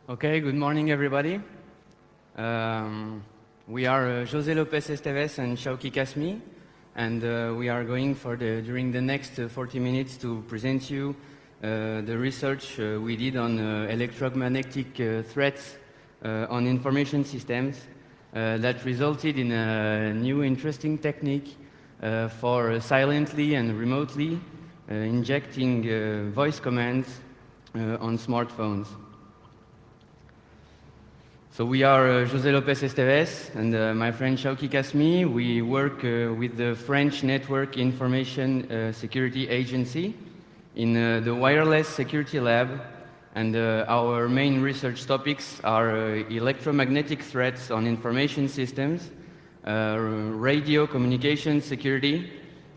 Okay, good morning, everybody. We are José López Esteves and Shauki Kasmi, and we are going during the next 40 minutes to present you the research we did on electromagnetic threats on information systems that resulted in a new interesting technique for silently and remotely injecting voice commands on smartphones. So we are José López Esteves and my friend Shauki Kasmi. We work with the French Network Information Security Agency in the Wireless Security Lab, and our main research topics are electromagnetic threats on information systems, radio communication security,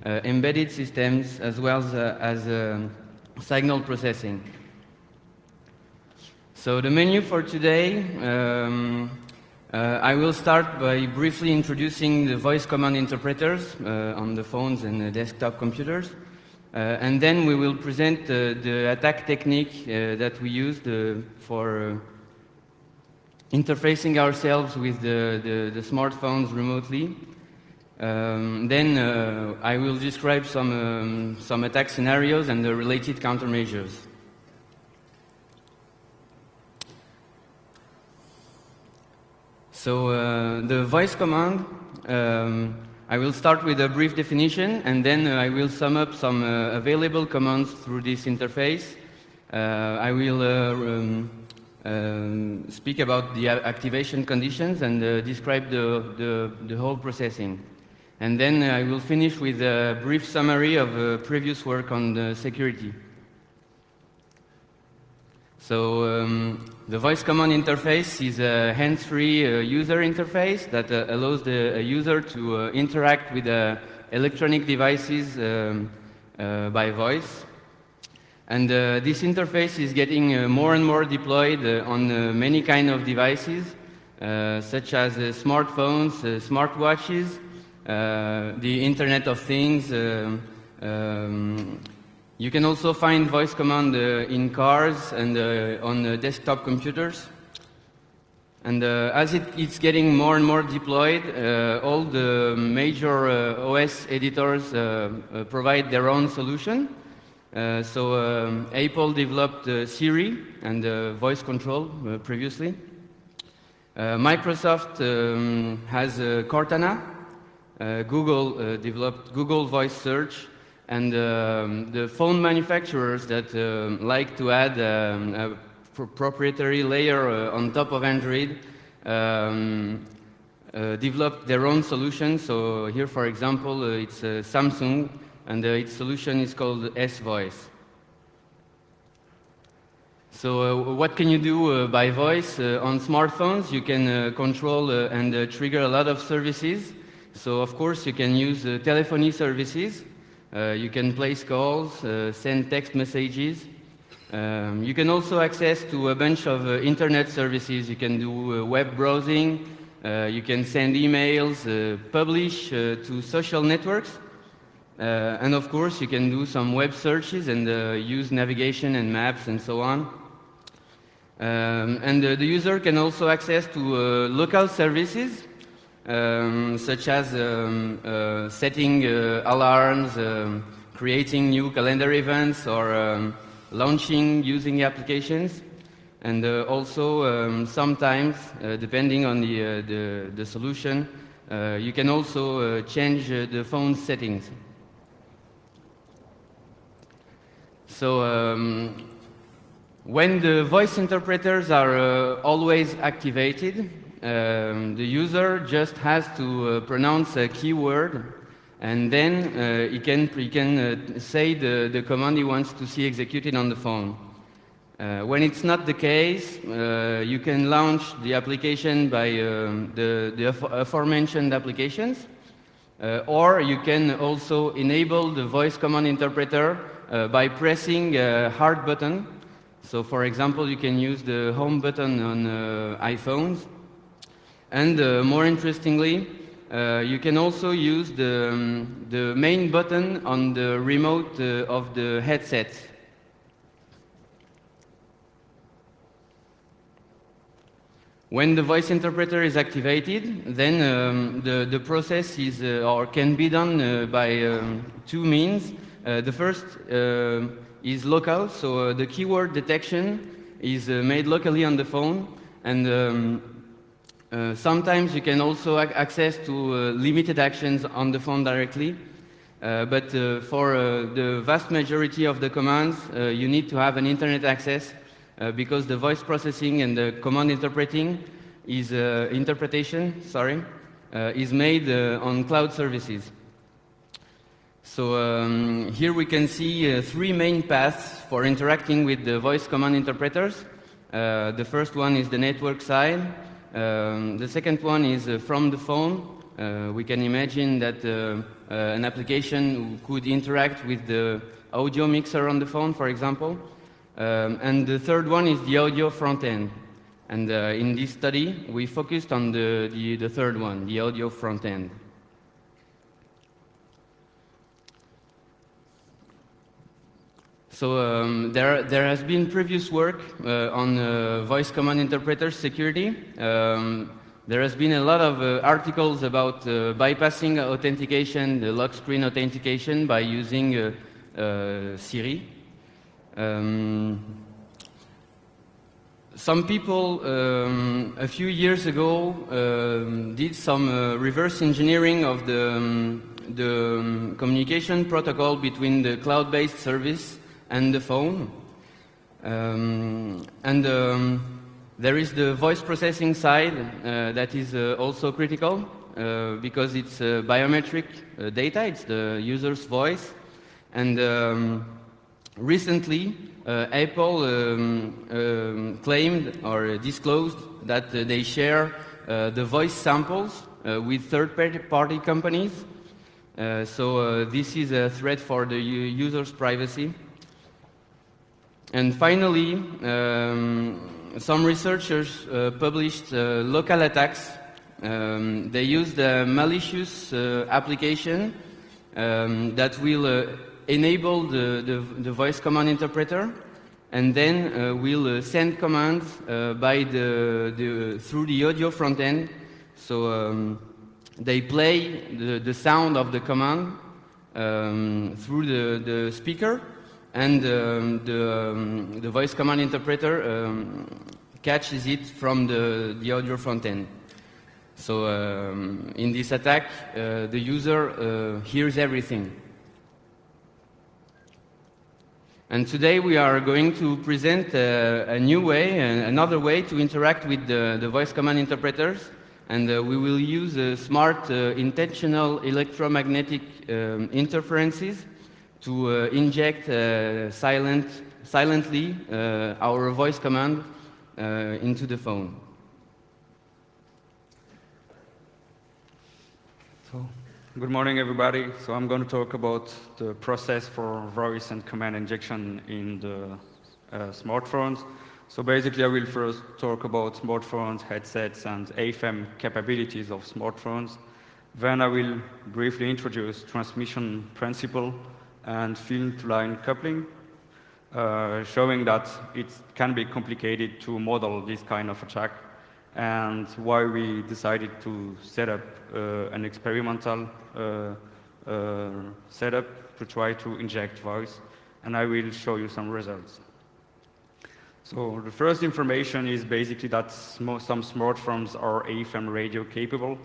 embedded systems, as well as signal processing. So the menu for today, I will start by briefly introducing the voice command interpreters on the phones and the desktop computers. And then we will present the attack technique that we used for interfacing ourselves with the smartphones remotely. Then I will describe some attack scenarios and the related countermeasures. So the voice command, I will start with a brief definition, and then I will sum up some available commands through this interface. I will speak about the activation conditions and describe the whole processing. And then I will finish with a brief summary of previous work on the security. So the voice command interface is a hands-free user interface that allows the user to interact with electronic devices by voice. And this interface is getting more and more deployed on many kinds of devices, such as smartphones, smartwatches, the Internet of Things. You can also find voice command in cars and on desktop computers. And as it's getting more and more deployed, all the major OS editors provide their own solution. So Apple developed Siri and voice control previously. Microsoft has Cortana. Google developed Google Voice Search. And the phone manufacturers that like to add a proprietary layer on top of Android developed their own solution. So here, for example, it's Samsung, and its solution is called S-Voice. So what can you do by voice? On smartphones, you can control and trigger a lot of services. So of course, you can use telephony services. You can place calls, send text messages. You can also access to a bunch of internet services. You can do web browsing. You can send emails, publish to social networks. And of course, you can do some web searches and use navigation and maps and so on. And the user can also access to local services, such as setting alarms, creating new calendar events, or launching using applications. And also sometimes, depending on the solution, you can also change the phone settings. So when the voice interpreters are always activated, the user just has to pronounce a keyword, and then he can say the command he wants to see executed on the phone. When it's not the case, you can launch the application by the aforementioned applications, or you can also enable the voice command interpreter by pressing a hard button. So for example, you can use the home button on iPhones. And more interestingly, you can also use the main button on the remote of the headset. When the voice interpreter is activated, then the process is or can be done by two means. The first is local, so the keyword detection is made locally on the phone, and sometimes you can also access to limited actions on the phone directly. But for the vast majority of the commands, you need to have an internet access because the voice processing and the command interpretation is made on cloud services. So here we can see three main paths for interacting with the voice command interpreters. The first one is the network side. The second one is from the phone. We can imagine that an application could interact with the audio mixer on the phone, for example. And the third one is the audio front end. And in this study, we focused on the third one, the audio front end. So there has been previous work on voice command interpreter security. There has been a lot of articles about bypassing authentication, the lock screen authentication by using Siri. Some people a few years ago did some reverse engineering of the communication protocol between the cloud-based service and the phone. There is the voice processing side that is also critical because it's biometric data, it's the user's voice. And recently, Apple claimed or disclosed that they share the voice samples with third-party companies. So this is a threat for the user's privacy. And finally, some researchers published local attacks. They used a malicious application that will enable the voice command interpreter, and then will send commands through the audio front end. So they play the sound of the command through the speaker, and the voice command interpreter catches it from the audio front end. So in this attack, the user hears everything. And today we are going to present a new way, another way to interact with the voice command interpreters. And we will use smart intentional electromagnetic interferences to inject silently our voice command into the phone. So, good morning, everybody. So I'm going to talk about the process for voice and command injection in the smartphones. So basically, I will first talk about smartphones, headsets, and AFM capabilities of smartphones. Then I will briefly introduce transmission principle and field-to-line coupling, showing that it can be complicated to model this kind of attack, and why we decided to set up an experimental setup to try to inject voice, and I will show you some results. So the first information is basically that some smartphones are AFM radio capable,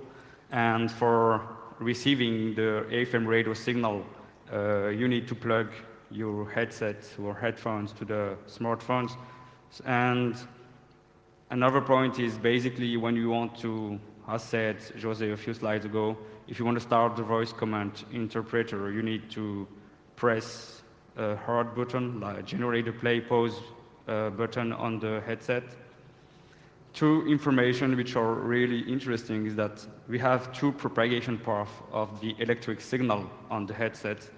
and for receiving the AFM radio signal, you need to plug your headset or headphones to the smartphones. And another point is basically when you want to, as said Jose a few slides ago, if you want to start the voice command interpreter, you need to press a hard button, like generate a play pause button on the headset. Two information which are really interesting is that we have two propagation paths of the electric signal on the headset.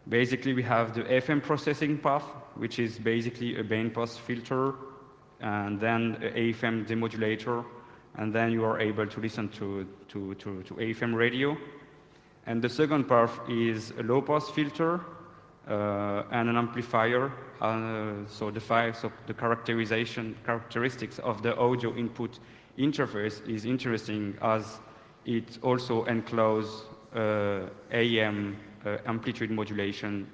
Basically, we have the FM processing path, which is basically a bandpass filter, and then an AFM demodulator, and then you are able to listen to AFM radio. And the second path is a low-pass filter and an amplifier. So the characteristics of the audio input interface is interesting as it also encloses AM amplitude modulation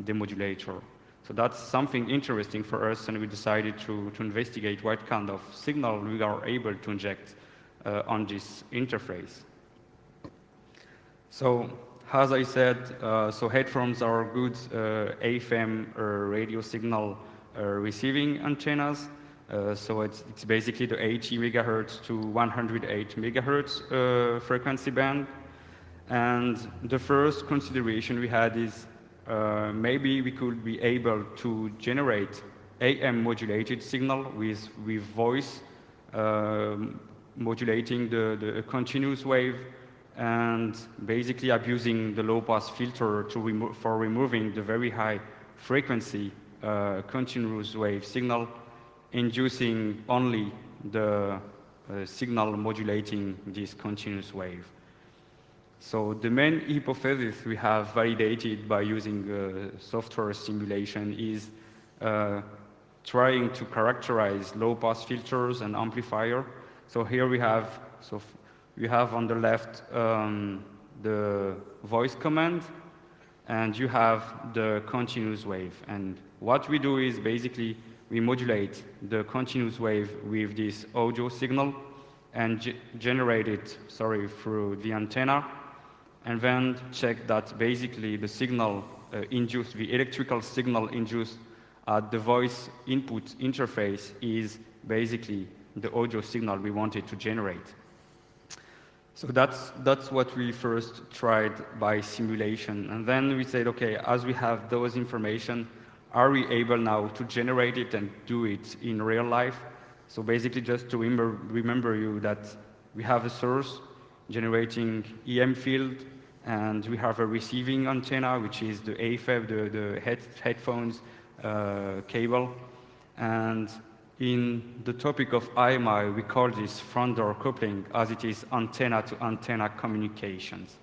demodulator. So that's something interesting for us, and we decided to investigate what kind of signal we are able to inject on this interface. So, as I said, so headphones are good AFM radio signal receiving antennas. So it's basically the 80 megahertz to 108 megahertz frequency band. And the first consideration we had is maybe we could be able to generate AM modulated signal with voice modulating the continuous wave and basically abusing the low-pass filter for removing the very high frequency continuous wave signal, inducing only the signal modulating this continuous wave. So the main hypothesis we have validated by using software simulation is trying to characterize low-pass filters and amplifier. So here we have on the left the voice command, and you have the continuous wave. And what we do is basically we modulate the continuous wave with this audio signal and generate it, through the antenna, and then check that basically the signal induced, the electrical signal induced at the voice input interface is basically the audio signal we wanted to generate. So that's what we first tried by simulation. And then we said, okay, as we have those information, are we able now to generate it and do it in real life? So basically just to remember you that we have a source generating EM field, and we have a receiving antenna, which is the AFEB, the headphones cable. And in the topic of IMI, we call this front-door coupling, as it is antenna-to-antenna communications.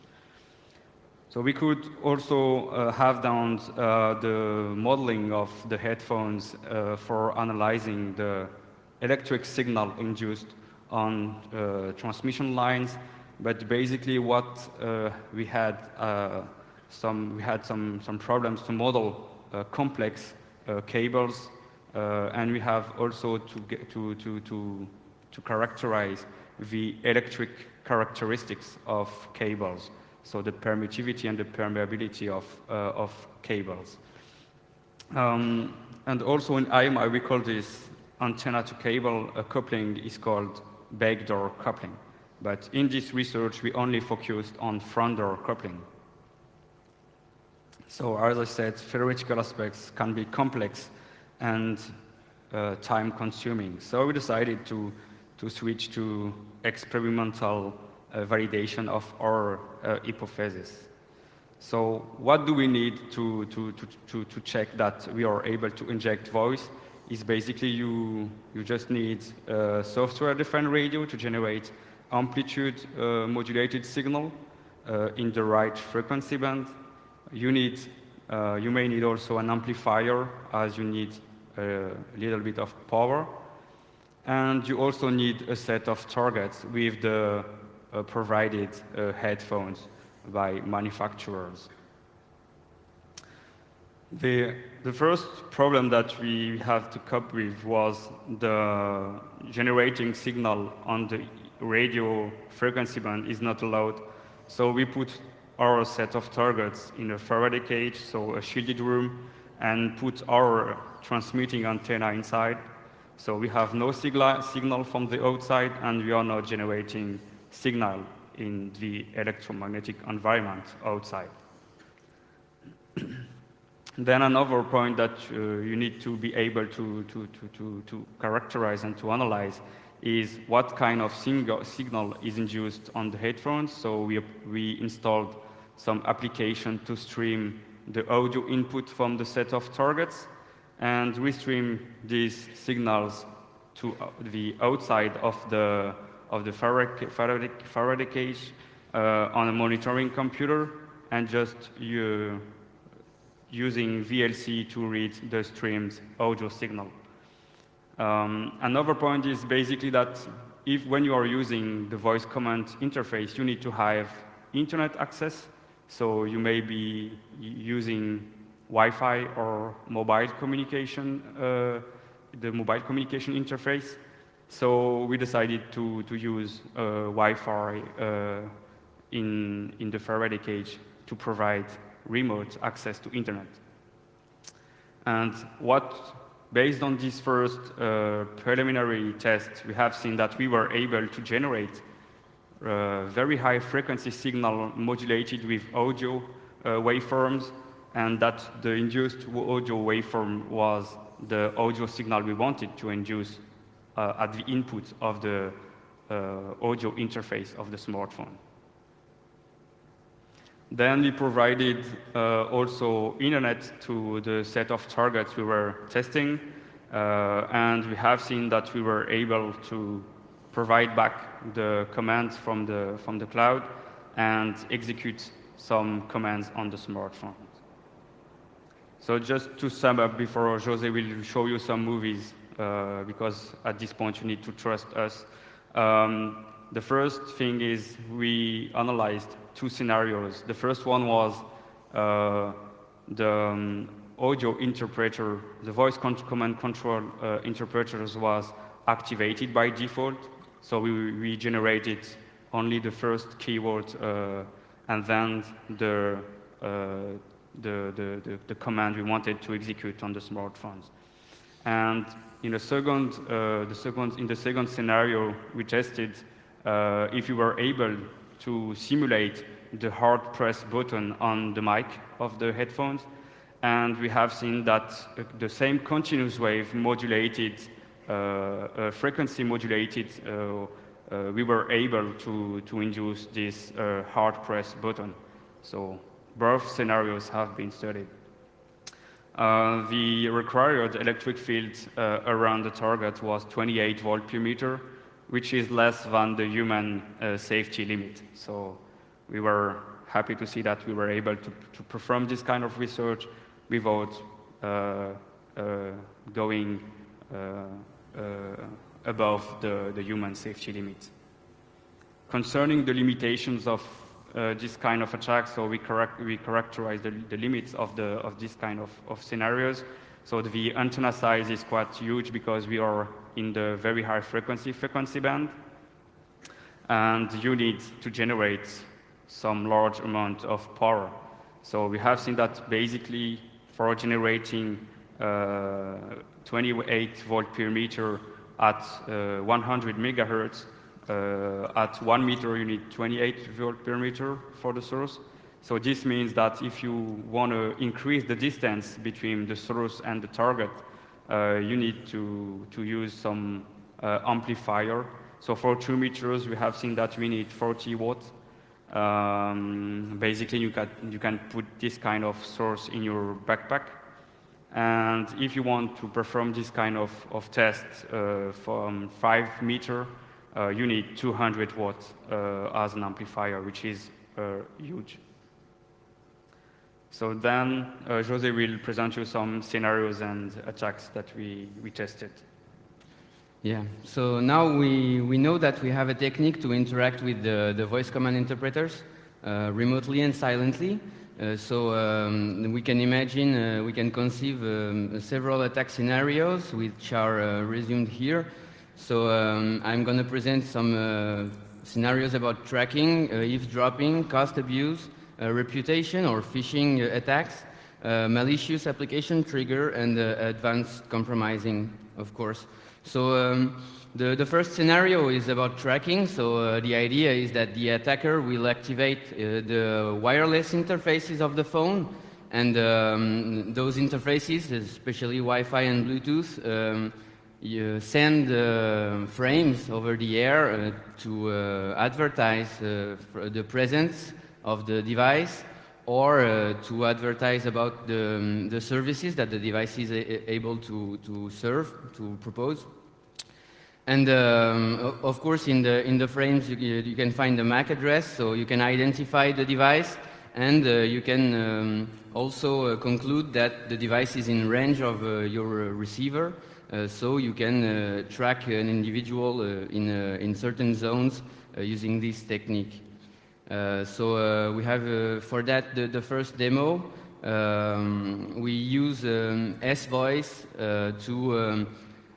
So we could also have done the modeling of the headphones for analyzing the electric signal induced on transmission lines. But basically, what we had some problems to model complex cables. And we have also to characterize the electric characteristics of cables, so the permittivity and the permeability of cables. And also in IMI, we call this antenna-to-cable coupling is called backdoor coupling. But in this research, we only focused on front-door coupling. So as I said, theoretical aspects can be complex and time-consuming. So we decided to switch to experimental validation of our hypothesis. So what do we need to check that we are able to inject voice? Is basically you just need a software-defined radio to generate amplitude modulated signal in the right frequency band. You may need also an amplifier, as you need a little bit of power. And you also need a set of targets with the provided headphones by manufacturers. The first problem that we had to cope with was the generating signal on the radio frequency band is not allowed. So we put our set of targets in a Faraday cage, so a shielded room, and put our transmitting antenna inside. So we have no signal from the outside, and we are not generating signal in the electromagnetic environment outside. Then another point that you need to be able to characterize and to analyze is what kind of signal is induced on the headphones. So we installed some application to stream the audio input from the set of targets, and we stream these signals to the outside of the Faraday cage on a monitoring computer, and just using VLC to read the streamed audio signal. Another point is basically that when you are using the voice command interface, you need to have internet access. So you may be using Wi-Fi or mobile communication, the mobile communication interface. So we decided to use Wi-Fi in the Faraday cage to provide remote access to internet. And based on this first preliminary test, we have seen that we were able to generate very high frequency signal modulated with audio waveforms, and that the induced audio waveform was the audio signal we wanted to induce at the input of the audio interface of the smartphone. Then we provided also internet to the set of targets we were testing, and we have seen that we were able to provide back the commands from the cloud and execute some commands on the smartphone. So just to sum up before Jose will show you some movies, because at this point you need to trust us. The first thing is we analyzed 2 scenarios. The first one was the audio interpreter, the voice command control interpreters was activated by default. So we generated only the first keyword and then the command we wanted to execute on the smartphones. And in the second scenario, we tested if we were able to simulate the hard press button on the mic of the headphones, and we have seen that the same continuous wave modulated, frequency modulated, we were able to induce this hard press button. So both scenarios have been studied. The required electric field around the target was 28 volt per meter, which is less than the human safety limit. So we were happy to see that we were able to perform this kind of research without going above the human safety limit. Concerning the limitations of this kind of attack, so we characterize the limits of this kind of scenarios. So the antenna size is quite huge because we are in the very high frequency band, and you need to generate some large amount of power. So we have seen that basically for generating 28 volt per meter at 100 megahertz, at 1 meter you need 28 volt per meter for the source. So this means that if you want to increase the distance between the source and the target, you need to use some amplifier. So for 2 meters, we have seen that we need 40 watts. Basically, you can put this kind of source in your backpack. And if you want to perform this kind of test from 5 meters, you need 200 watts as an amplifier, which is huge. So then Jose will present you some scenarios and attacks that we tested. Yeah, so now we know that we have a technique to interact with the voice command interpreters remotely and silently. We can imagine, we can conceive several attack scenarios which are resumed here. So I'm going to present some scenarios about tracking, eavesdropping, cost abuse, reputation or phishing attacks, malicious application trigger, and advanced compromising, of course. So the first scenario is about tracking. So the idea is that the attacker will activate the wireless interfaces of the phone, and those interfaces, especially Wi-Fi and Bluetooth, you send frames over the air to advertise the presence of the device, or to advertise about the services that the device is able to serve, to propose. And of course, in the frames, you can find the MAC address, so you can identify the device, and you can also conclude that the device is in range of your receiver. so you can track an individual in certain zones using this technique. So we have for that the first demo. We use S-Voice to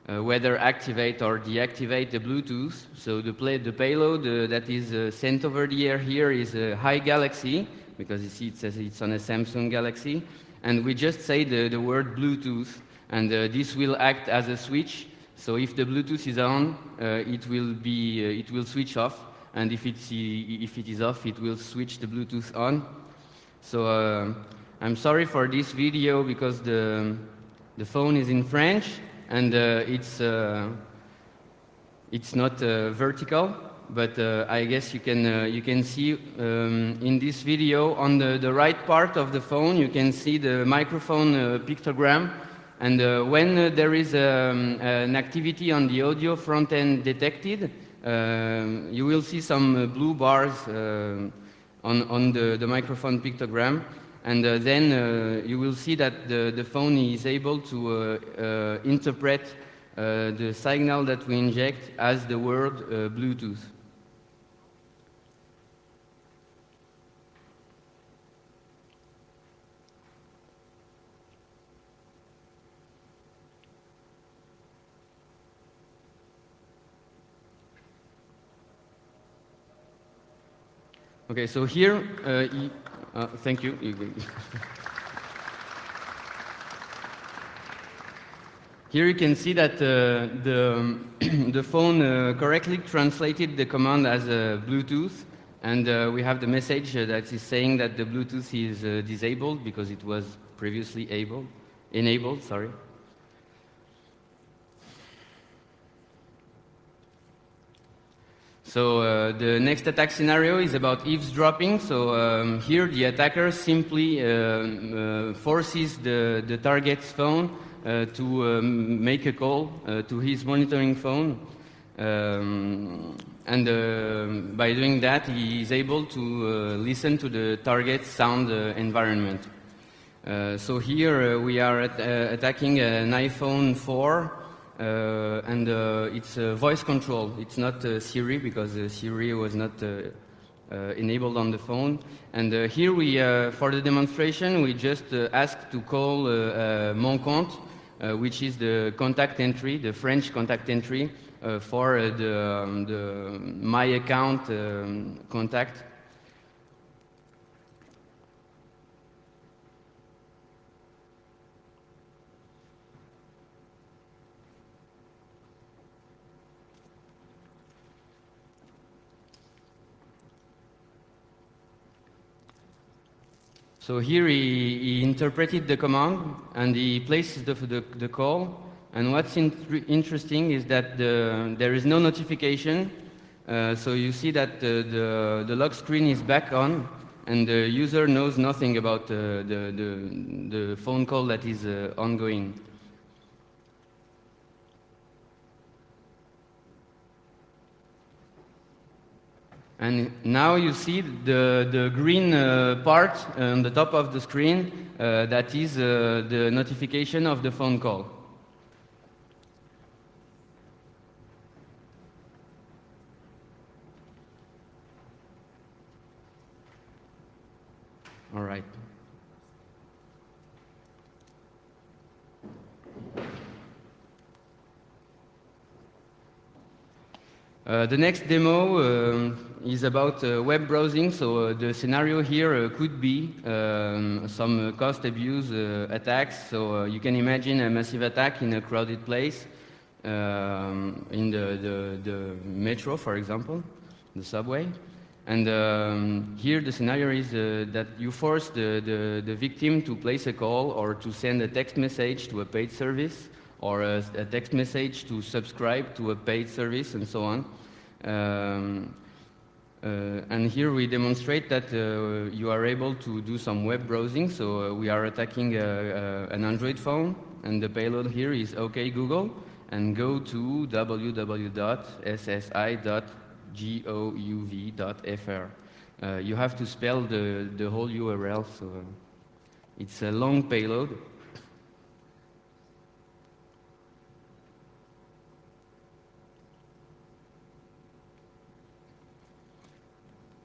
whether activate or deactivate the Bluetooth. So the payload that is sent over the air here is a Hi Galaxy, because you see it says it's on a Samsung Galaxy, and we just say the word Bluetooth, and this will act as a switch. So if the Bluetooth is on, it will switch off, and if it is off, it will switch the Bluetooth on. So I'm sorry for this video because the phone is in French, and it's not vertical, but I guess you can see in this video on the right part of the phone you can see the microphone pictogram, and when there is an activity on the audio front end detected, you will see some blue bars on the microphone pictogram. And then you will see that the phone is able to interpret the signal that we inject as the word Bluetooth. Okay, so here, thank you. Here you can see that the phone correctly translated the command as Bluetooth, and we have the message that is saying that the Bluetooth is disabled because it was previously enabled. Sorry. So the next attack scenario is about eavesdropping. So here the attacker simply forces the target's phone to make a call to his monitoring phone. And by doing that, he is able to listen to the target's sound environment. So here we are attacking an iPhone 4. And it's voice control. It's not Siri, because Siri was not enabled on the phone. And here we, for the demonstration, we just asked to call Mon Compte, which is the contact entry, the French contact entry for the My Account contact. So here he interpreted the command and he places the call. And what's interesting is that there is no notification. So you see that the lock screen is back on, and the user knows nothing about the phone call that is ongoing. And now you see the green part on the top of the screen, that is the notification of the phone call. All right. The next demo is about web browsing. So the scenario here could be some cost abuse attacks. So you can imagine a massive attack in a crowded place, in the metro, for example, the subway. And here the scenario is that you force the victim to place a call or to send a text message to a paid service, or a text message to subscribe to a paid service, and so on. And here we demonstrate that you are able to do some web browsing. So we are attacking an Android phone, and the payload here is OK Google, and go to www.ssi.gouv.fr. You have to spell the whole URL, so it's a long payload.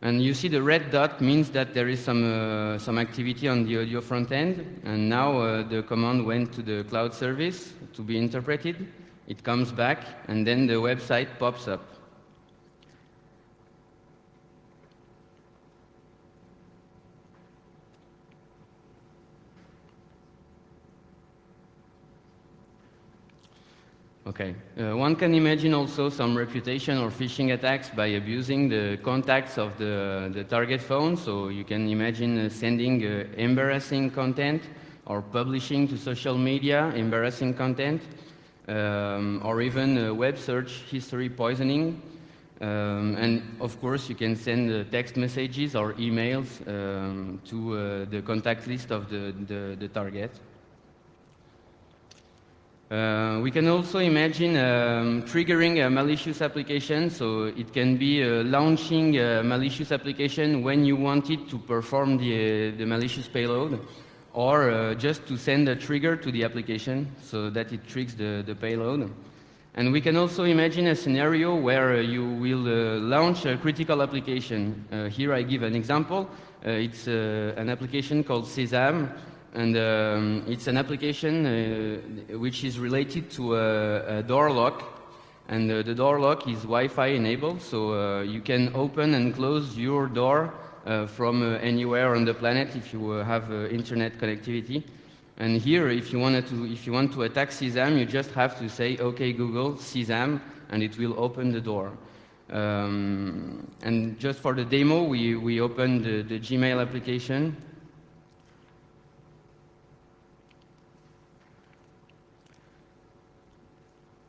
And you see the red dot means that there is some activity on the audio front end, and now the command went to the cloud service to be interpreted. It comes back, and then the website pops up. Okay. One can imagine also some reputation or phishing attacks by abusing the contacts of the target phone. So you can imagine sending embarrassing content or publishing to social media embarrassing content, or even web search history poisoning. And of course, you can send text messages or emails to the contact list of the target. We can also imagine triggering a malicious application, so it can be launching a malicious application when you want it to perform the malicious payload, or just to send a trigger to the application so that it triggers the payload. And we can also imagine a scenario where you will launch a critical application. Here I give an example. It's an application called Sesame. And it's an application which is related to a door lock. And the door lock is Wi-Fi enabled, so you can open and close your door from anywhere on the planet if you have internet connectivity. And here, if you want to attack Sesame, you just have to say, "OK, Google, Sesame," and it will open the door. And just for the demo, we opened the Gmail application.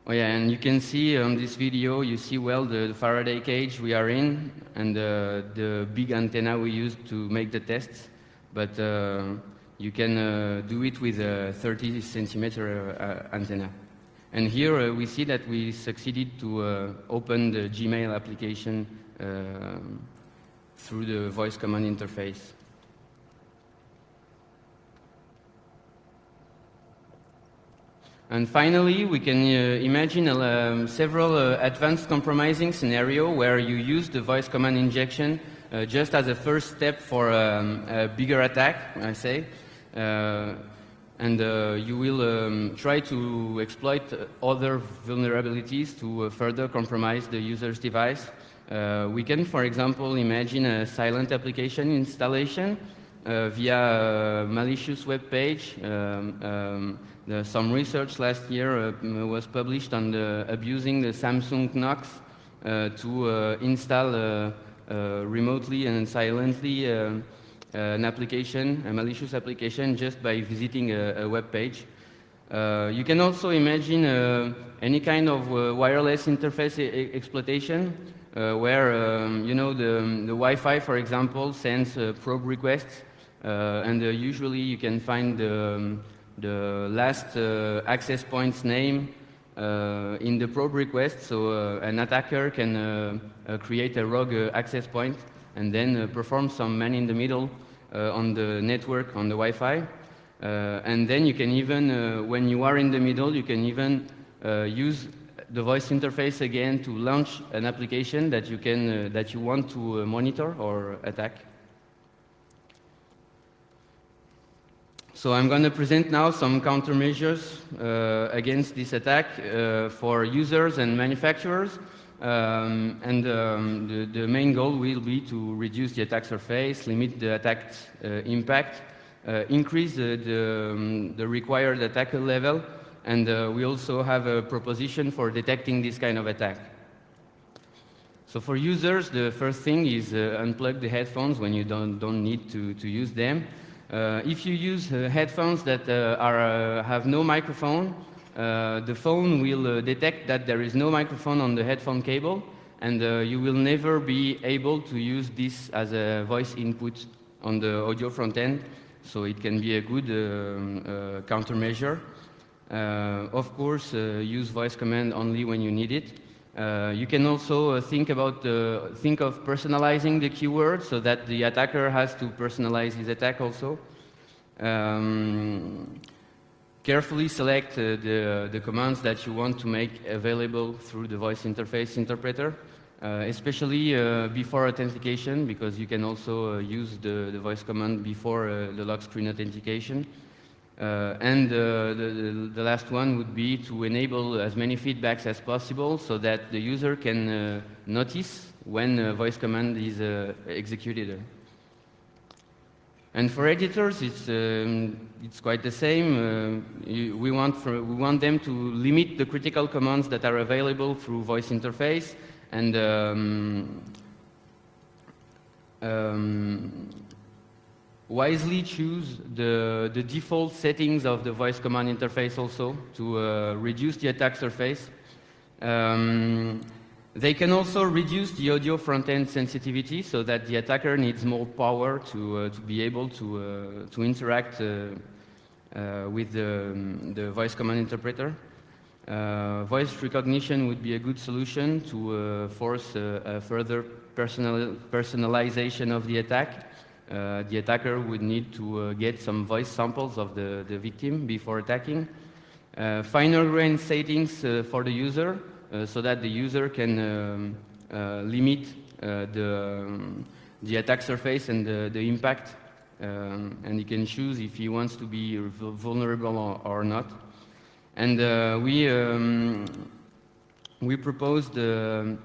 Oh yeah, and you can see on this video, you see well the Faraday cage we are in and the big antenna we used to make the tests. But you can do it with a 30 centimeter antenna. And here we see that we succeeded to open the Gmail application through the voice command interface. And finally, we can imagine several advanced compromising scenarios where you use the voice command injection just as a first step for a bigger attack, I say. And you will try to exploit other vulnerabilities to further compromise the user's device. We can, for example, imagine a silent application installation via a malicious web page. Some research last year was published on abusing the Samsung Knox to install remotely and silently an application, a malicious application, just by visiting a web page. You can also imagine any kind of wireless interface exploitation, where you know the Wi-Fi, for example, sends probe requests, and usually you can find the last access point's name in the probe request, so an attacker can create a rogue access point and then perform some man-in-the-middle on the network, on the Wi-Fi. And then you can even, when you are in the middle, you can even use the voice interface again to launch an application that you want to monitor or attack. So I'm going to present now some countermeasures against this attack for users and manufacturers. The main goal will be to reduce the attack surface, limit the attack's impact, increase the required attacker level, and we also have a proposition for detecting this kind of attack. So for users, the first thing is unplug the headphones when you don't need to use them. If you use headphones that have no microphone, the phone will detect that there is no microphone on the headphone cable, and you will never be able to use this as a voice input on the audio front end, so it can be a good countermeasure. Of course, use voice command only when you need it. You can also think of personalizing the keyword so that the attacker has to personalize his attack also. Carefully select the commands that you want to make available through the voice interface interpreter. especially before authentication, because you can also use the voice command before the lock screen authentication. And the last one would be to enable as many feedbacks as possible so that the user can notice when a voice command is executed. And for editors, it's quite the same. We want them to limit the critical commands that are available through voice interface and wisely choose the default settings of the voice command interface also to reduce the attack surface. They can also reduce the audio front-end sensitivity so that the attacker needs more power to be able to interact with the voice command interpreter. Voice recognition would be a good solution to force a further personalization of the attack. The attacker would need to get some voice samples of the victim before attacking. Finer grain settings for the user so that the user can limit the attack surface and the impact, and he can choose if he wants to be vulnerable or not. And we proposed a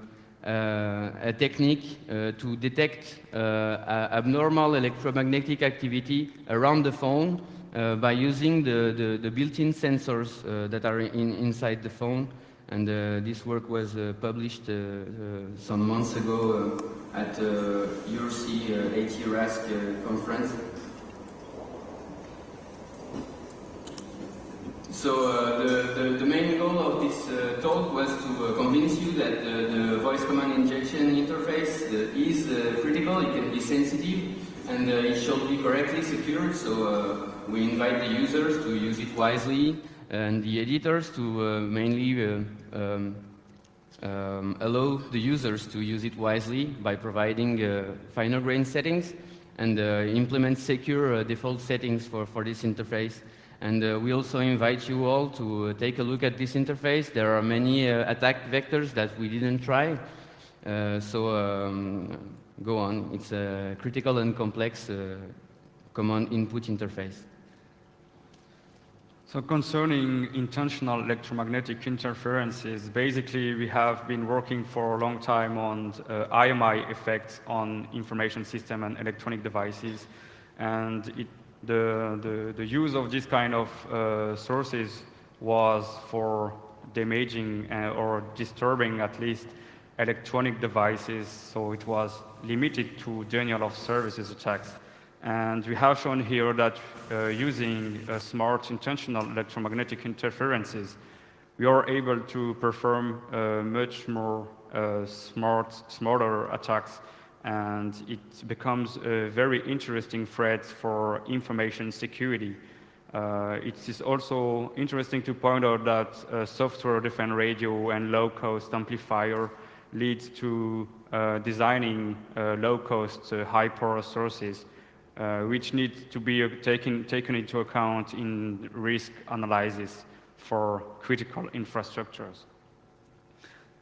technique to detect abnormal electromagnetic activity around the phone by using the built-in sensors that are inside the phone. And this work was published some months ago at URC AT-RASC conference. So the main goal of this talk was to convince you that the voice command injection interface is critical, it can be sensitive, and it should be correctly secured. So we invite the users to use it wisely, and the editors to mainly allow the users to use it wisely by providing finer grain settings and implement secure default settings for this interface. And we also invite you all to take a look at this interface. There are many attack vectors that we didn't try. So go on. It's a critical and complex command input interface. So concerning intentional electromagnetic interferences, basically we have been working for a long time on IMI effects on information system and electronic devices. And the use of this kind of sources was for damaging or disturbing at least electronic devices, so it was limited to denial of services attacks. And we have shown here that using smart intentional electromagnetic interferences, we are able to perform much more smarter attacks, and it becomes a very interesting threat for information security. It is also interesting to point out that software-defined radio and low-cost amplifier leads to designing low-cost, high-power sources, which need to be taken into account in risk analysis for critical infrastructures.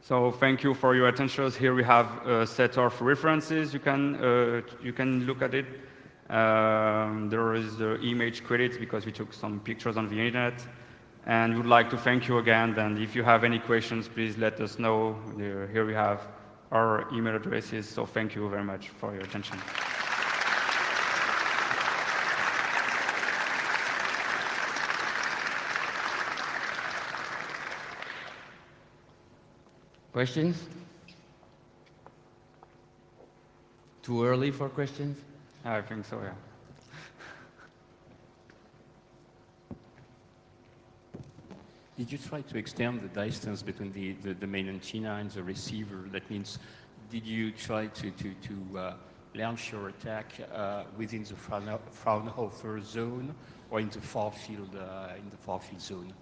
So thank you for your attention. Here we have a set of references. You can look at it. There is the image credits because we took some pictures on the internet. And we'd like to thank you again. And if you have any questions, please let us know. Here we have our email addresses. So thank you very much for your attention. Questions? Too early for questions? I think so, yeah. Did you try to extend the distance between the main antenna and the receiver? That means, did you try to launch your attack within the Fraunhofer zone or in the far field zone?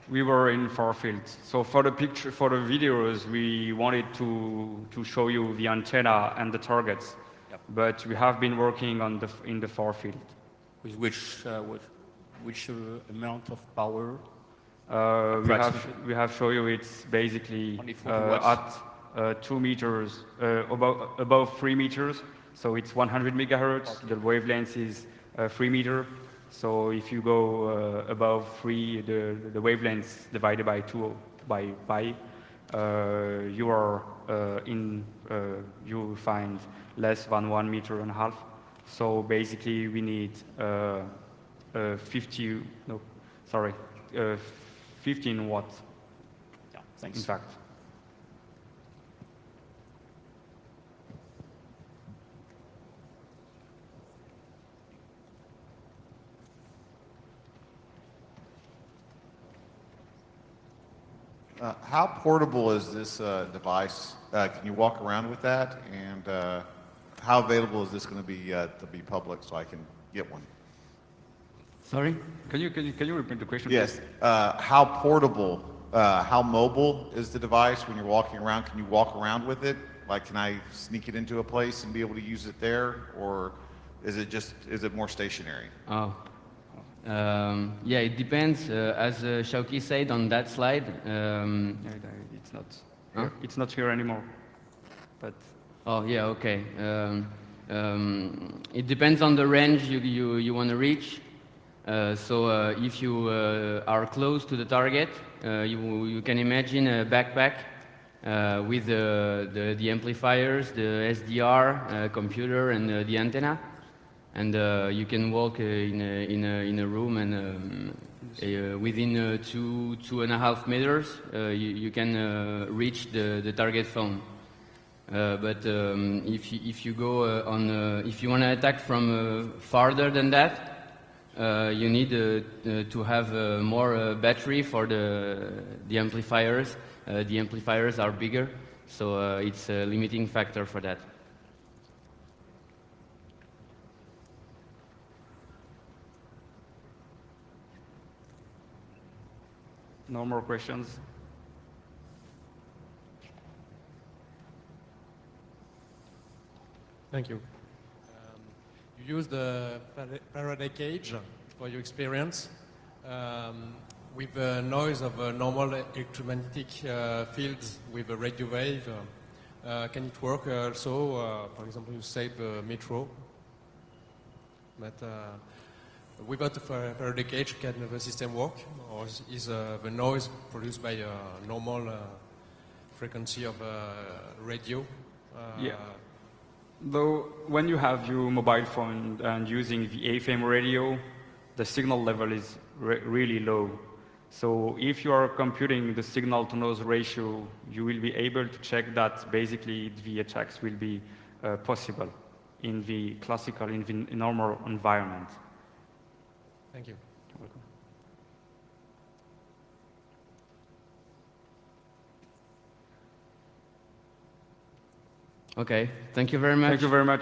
We were in far field. So for the videos, we wanted to show you the antenna and the targets. Yep. But we have been working in the far field. With which amount of power? We have shown you it's basically Only 40 watts? 2 meters, above 3 meters. So it's 100 megahertz. The wavelength is 3 meter. So if you go above 3, the wavelength divided by 2 by pi, you are you find less than 1 meter and a half. So basically, we need 15 watts. Yeah, thanks. In fact. How portable is this device? Can you walk around with that? And how available is this going to be public so I can get one? Sorry? Can you repeat the question? Yes. Please? How portable, how mobile is the device when you're walking around? Can you walk around with it? Like, can I sneak it into a place and be able to use it there? Or is it more stationary? Oh. Yeah, it depends. As Shauki said on that slide, It's not. Huh? It's not here anymore. But oh, yeah, okay. It depends on the range you want to reach. So if you are close to the target, you can imagine a backpack with the amplifiers, the SDR, computer, and the antenna. And you can walk in a room, and within 2.5 meters, you can reach the target phone. But if you go if you want to attack from farther than that, you need to have more battery for the amplifiers. The amplifiers are bigger, so it's a limiting factor for that. no more questions. Thank you. You use the Faraday cage for your experience. With the noise of a normal electromagnetic fields with a radio wave, can it work also? For example, you say the metro, but without the Faraday cage, can the system work? Or is the noise produced by a normal frequency of radio? Yeah. Though when you have your mobile phone and using the AFM radio, the signal level is really low. So if you are computing the signal to noise ratio, you will be able to check that basically the attacks will be possible in the classical, in the normal environment. Thank you. Okay, thank you very much. Thank you very much.